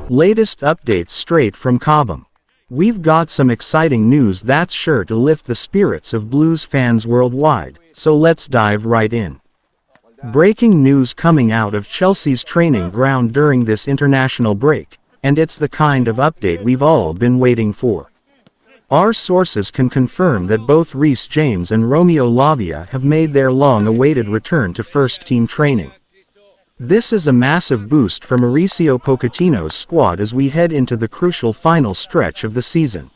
Latest updates straight from Cobham. We've got some exciting news that's sure to lift the spirits of Blues fans worldwide, so let's dive right in. Breaking news coming out of Chelsea's training ground during this international break, and it's the kind of update we've all been waiting for. Our sources can confirm that both Reece James and Romeo Lavia have made their long-awaited return to first-team training. This is a massive boost for Mauricio Pochettino's squad as we head into the crucial final stretch of the season.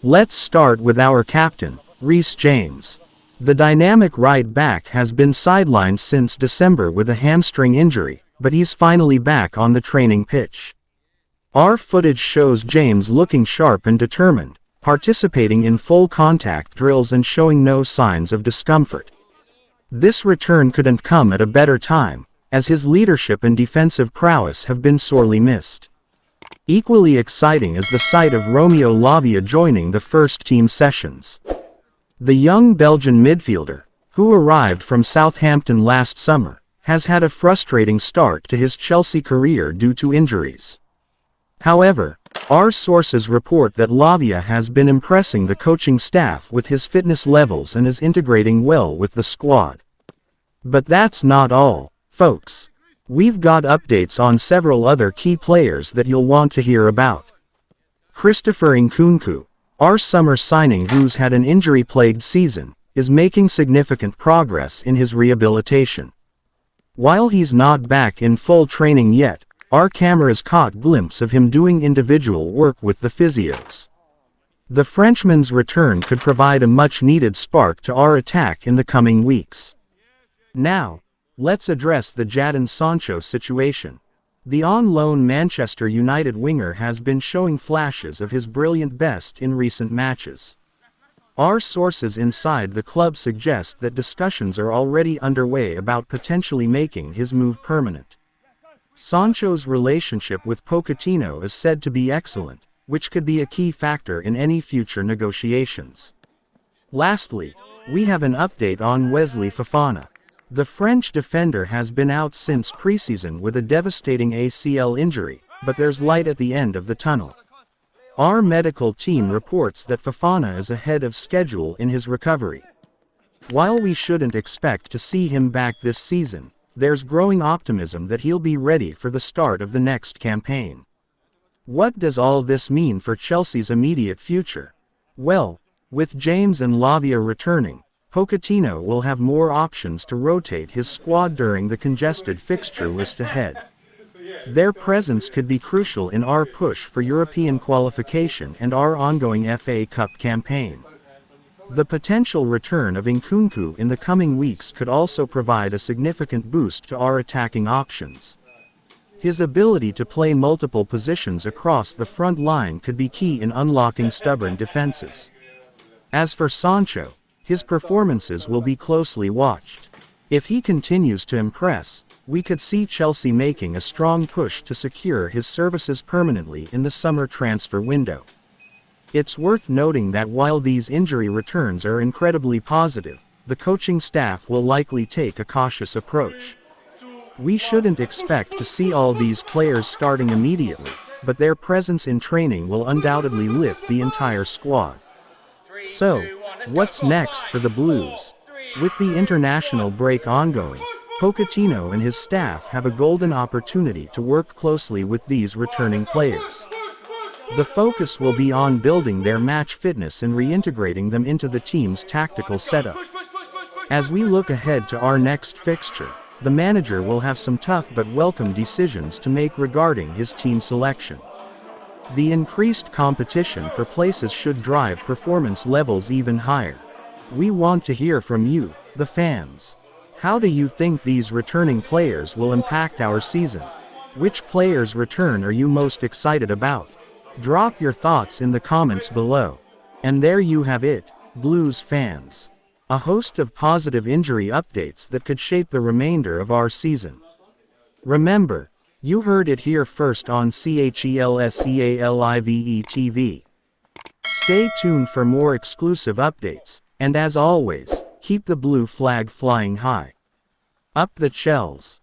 Let's start with our captain, Reece James. The dynamic right back has been sidelined since December with a hamstring injury, but he's finally back on the training pitch. Our footage shows James looking sharp and determined, participating in full contact drills and showing no signs of discomfort. This return couldn't come at a better time, as his leadership and defensive prowess have been sorely missed. Equally exciting is the sight of Romeo Lavia joining the first-team sessions. The young Belgian midfielder, who arrived from Southampton last summer, has had a frustrating start to his Chelsea career due to injuries. However, our sources report that Lavia has been impressing the coaching staff with his fitness levels and is integrating well with the squad. But that's not all, folks. We've got updates on several other key players that you'll want to hear about. Christopher Nkunku, our summer signing who's had an injury-plagued season, is making significant progress in his rehabilitation. While he's not back in full training yet, our cameras caught glimpses of him doing individual work with the physios. The Frenchman's return could provide a much-needed spark to our attack in the coming weeks. Now, let's address the Jadon Sancho situation. The on-loan Manchester United winger has been showing flashes of his brilliant best in recent matches. Our sources inside the club suggest that discussions are already underway about potentially making his move permanent. Sancho's relationship with Pochettino is said to be excellent, which could be a key factor in any future negotiations. Lastly, we have an update on Wesley Fofana. The French defender has been out since preseason with a devastating ACL injury, but there's light at the end of the tunnel. Our medical team reports that Fofana is ahead of schedule in his recovery. While we shouldn't expect to see him back this season, there's growing optimism that he'll be ready for the start of the next campaign. What does all this mean for Chelsea's immediate future? Well, with James and Lavia returning, Pochettino will have more options to rotate his squad during the congested fixture list ahead. Their presence could be crucial in our push for European qualification and our ongoing FA Cup campaign. The potential return of Nkunku in the coming weeks could also provide a significant boost to our attacking options. His ability to play multiple positions across the front line could be key in unlocking stubborn defenses. As for Sancho, his performances will be closely watched. If he continues to impress, we could see Chelsea making a strong push to secure his services permanently in the summer transfer window. It's worth noting that while these injury returns are incredibly positive, the coaching staff will likely take a cautious approach. We shouldn't expect to see all these players starting immediately, but their presence in training will undoubtedly lift the entire squad. So, what's next for the Blues? With the international break ongoing, Pochettino and his staff have a golden opportunity to work closely with these returning players. The focus will be on building their match fitness and reintegrating them into the team's tactical setup. As we look ahead to our next fixture, the manager will have some tough but welcome decisions to make regarding his team selection. The increased competition for places should drive performance levels even higher. We want to hear from you, the fans. How do you think these returning players will impact our season? Which players' return are you most excited about? Drop your thoughts in the comments below. And there you have it, Blues fans. A host of positive injury updates that could shape the remainder of our season. Remember, you heard it here first on CHELSEALIVE TV. Stay tuned for more exclusive updates, and as always, keep the blue flag flying high. Up the Chels.